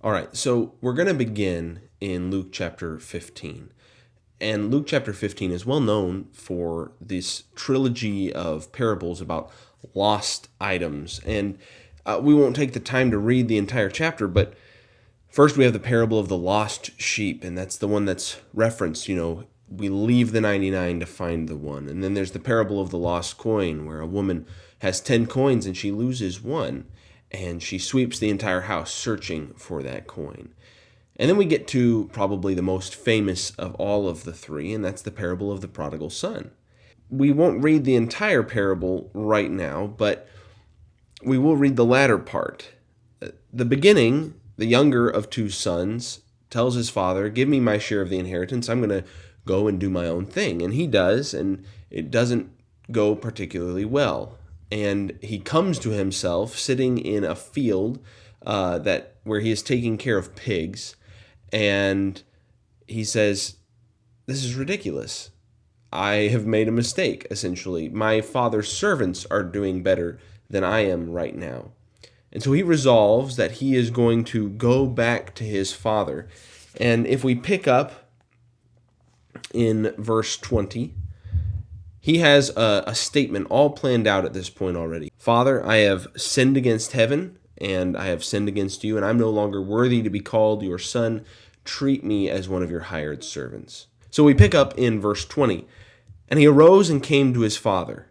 All right, so we're going to begin in Luke chapter 15. And Luke chapter 15 is well known for this trilogy of parables about lost items. And we won't take the time to read the entire chapter, but first we have the parable of the lost sheep, and that's the one that's referenced. We leave the 99 to find the one. And then there's the parable of the lost coin, where a woman has 10 coins and she loses one, and she sweeps the entire house searching for that coin. And then we get to probably the most famous of all of the three, and that's the parable of the prodigal son. We won't read the entire parable right now, but we will read the latter part. The beginning, the younger of two sons tells his father, "Give me my share of the inheritance. I'm going to go and do my own thing." And he does, and it doesn't go particularly well. And he comes to himself sitting in a field where he is taking care of pigs, and he says, "This is ridiculous. I have made a mistake, essentially. My father's servants are doing better than I am right now." And so he resolves that he is going to go back to his father. And if we pick up in verse 20, he has a statement all planned out at this point already. "Father, I have sinned against heaven, and I have sinned against you, and I'm no longer worthy to be called your son. Treat me as one of your hired servants." So we pick up in verse 20. "And he arose and came to his father.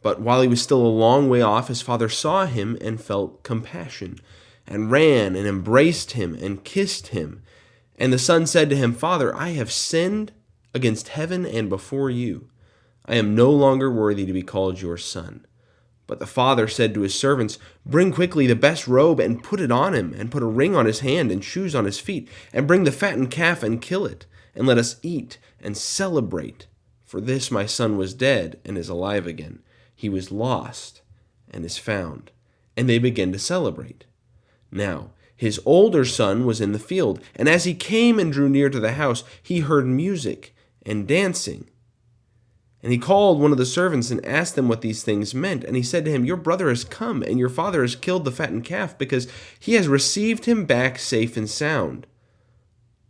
But while he was still a long way off, his father saw him and felt compassion, and ran and embraced him and kissed him. And the son said to him, 'Father, I have sinned against heaven and before you. I am no longer worthy to be called your son.' But the father said to his servants, 'Bring quickly the best robe and put it on him, and put a ring on his hand and shoes on his feet, and bring the fattened calf and kill it, and let us eat and celebrate. For this my son was dead and is alive again. He was lost and is found.' And they began to celebrate. Now his older son was in the field, and as he came and drew near to the house, he heard music and dancing. And he called one of the servants and asked them what these things meant. And he said to him, 'Your brother has come, and your father has killed the fattened calf, because he has received him back safe and sound.'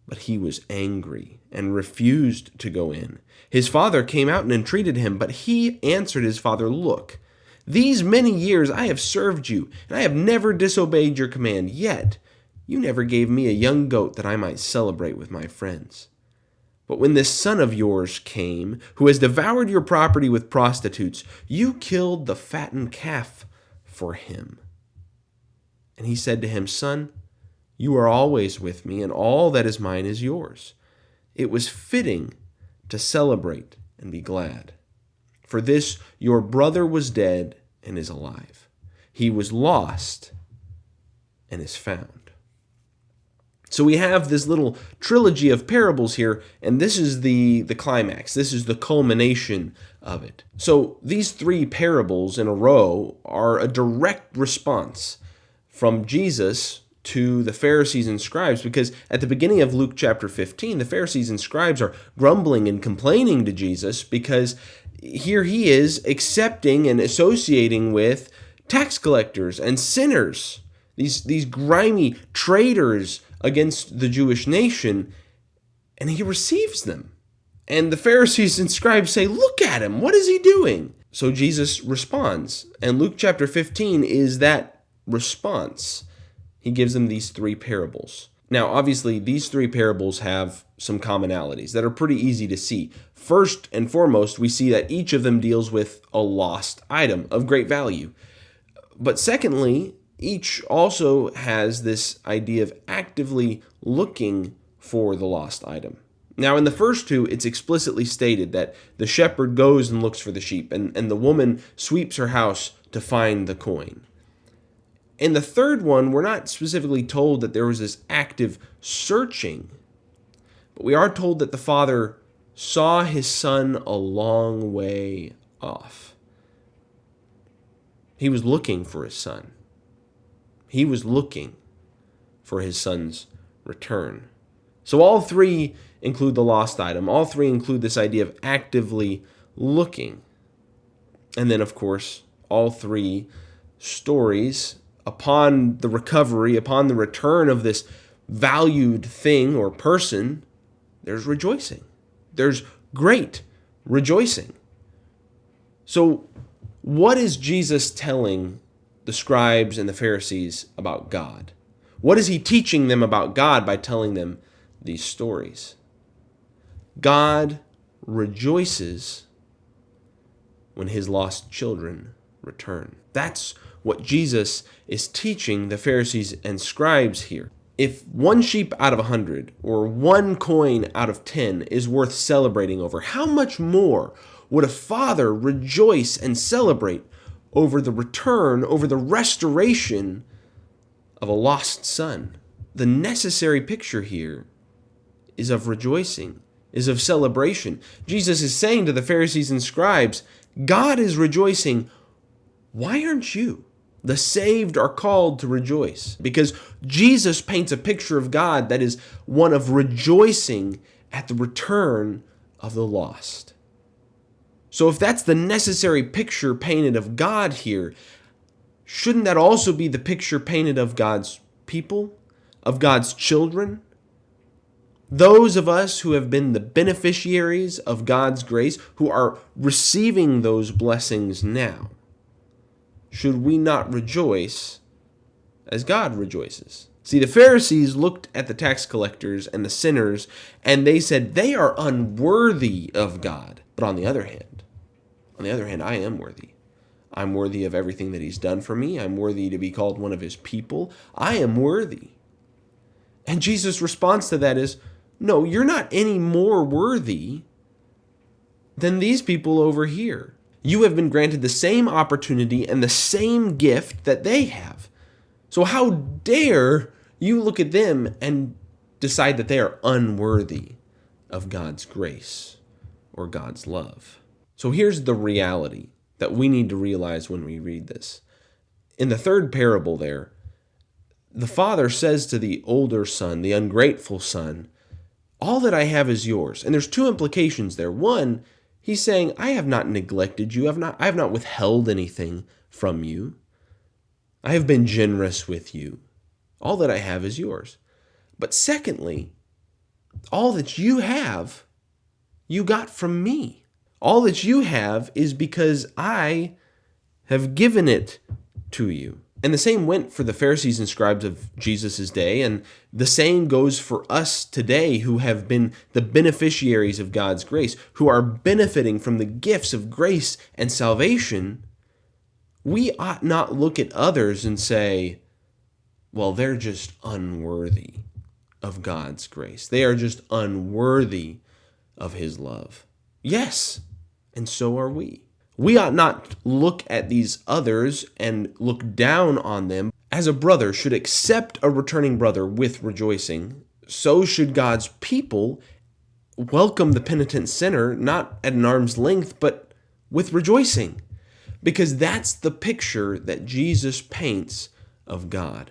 But he was angry and refused to go in. His father came out and entreated him, but he answered his father, 'Look, these many years I have served you, and I have never disobeyed your command. Yet you never gave me a young goat that I might celebrate with my friends. But when this son of yours came, who has devoured your property with prostitutes, you killed the fattened calf for him.' And he said to him, 'Son, you are always with me, and all that is mine is yours. It was fitting to celebrate and be glad. For this your brother was dead and is alive. He was lost and is found.'" So we have this little trilogy of parables here, and this is the climax. This is the culmination of it. So these three parables in a row are a direct response from Jesus to the Pharisees and scribes, because at the beginning of Luke chapter 15, the Pharisees and scribes are grumbling and complaining to Jesus because here he is accepting and associating with tax collectors and sinners, these grimy traitors against the Jewish nation, and he receives them. And the Pharisees and scribes say, "Look at him, what is he doing?" So Jesus responds, and Luke chapter 15 is that response. He gives them these three parables. Now, obviously, these three parables have some commonalities that are pretty easy to see. First and foremost, we see that each of them deals with a lost item of great value. But secondly, each also has this idea of actively looking for the lost item. Now, in the first two, it's explicitly stated that the shepherd goes and looks for the sheep, and the woman sweeps her house to find the coin. In the third one, we're not specifically told that there was this active searching, but we are told that the father saw his son a long way off. He was looking for his son. He was looking for his son's return. So all three include the lost item. All three include this idea of actively looking. And then, of course, all three stories, upon the recovery, upon the return of this valued thing or person, there's rejoicing. There's great rejoicing. So, what is Jesus telling the scribes and the Pharisees about God? What is he teaching them about God by telling them these stories? God rejoices when his lost children return. That's what Jesus is teaching the Pharisees and scribes here. If one sheep out of 100 or one coin out of 10 is worth celebrating over, how much more would a father rejoice and celebrate over the return, over the restoration of a lost son? The necessary picture here is of rejoicing, is of celebration. Jesus is saying to the Pharisees and scribes, God is rejoicing. Why aren't you? The saved are called to rejoice because Jesus paints a picture of God that is one of rejoicing at the return of the lost. So if that's the necessary picture painted of God here, shouldn't that also be the picture painted of God's people, of God's children? Those of us who have been the beneficiaries of God's grace, who are receiving those blessings now, should we not rejoice as God rejoices? See, the Pharisees looked at the tax collectors and the sinners, and they said they are unworthy of God. But on the other hand, I am worthy. I'm worthy of everything that he's done for me. I'm worthy to be called one of his people. I am worthy. And Jesus' response to that is, no, you're not any more worthy than these people over here. You have been granted the same opportunity and the same gift that they have. So how dare you look at them and decide that they are unworthy of God's grace or God's love? So here's the reality that we need to realize when we read this. In the third parable there, the father says to the older son, the ungrateful son, all that I have is yours. And there's two implications there. One, he's saying, I have not neglected you. I have not withheld anything from you. I have been generous with you. All that I have is yours. But secondly, all that you have, you got from me. All that you have is because I have given it to you. And the same went for the Pharisees and scribes of Jesus' day, and the same goes for us today who have been the beneficiaries of God's grace, who are benefiting from the gifts of grace and salvation. We ought not look at others and say, well, they're just unworthy of God's grace. They are just unworthy of his love. Yes, and so are we. We ought not look at these others and look down on them. As a brother should accept a returning brother with rejoicing, so should God's people welcome the penitent sinner, not at an arm's length, but with rejoicing. Because that's the picture that Jesus paints of God.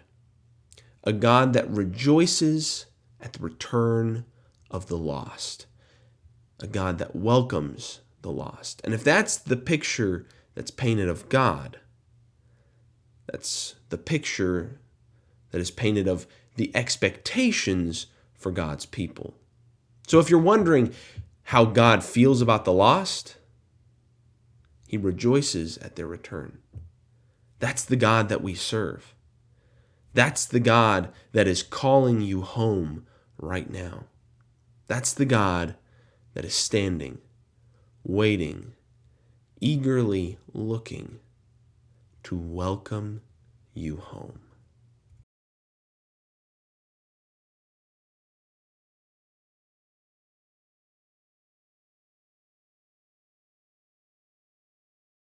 A God that rejoices at the return of the lost. A God that welcomes the lost. And if that's the picture that's painted of God, that's the picture that is painted of the expectations for God's people. So if you're wondering how God feels about the lost, he rejoices at their return. That's the God that we serve. That's the God that is calling you home right now. That's the God that is standing, waiting, eagerly looking to welcome you home.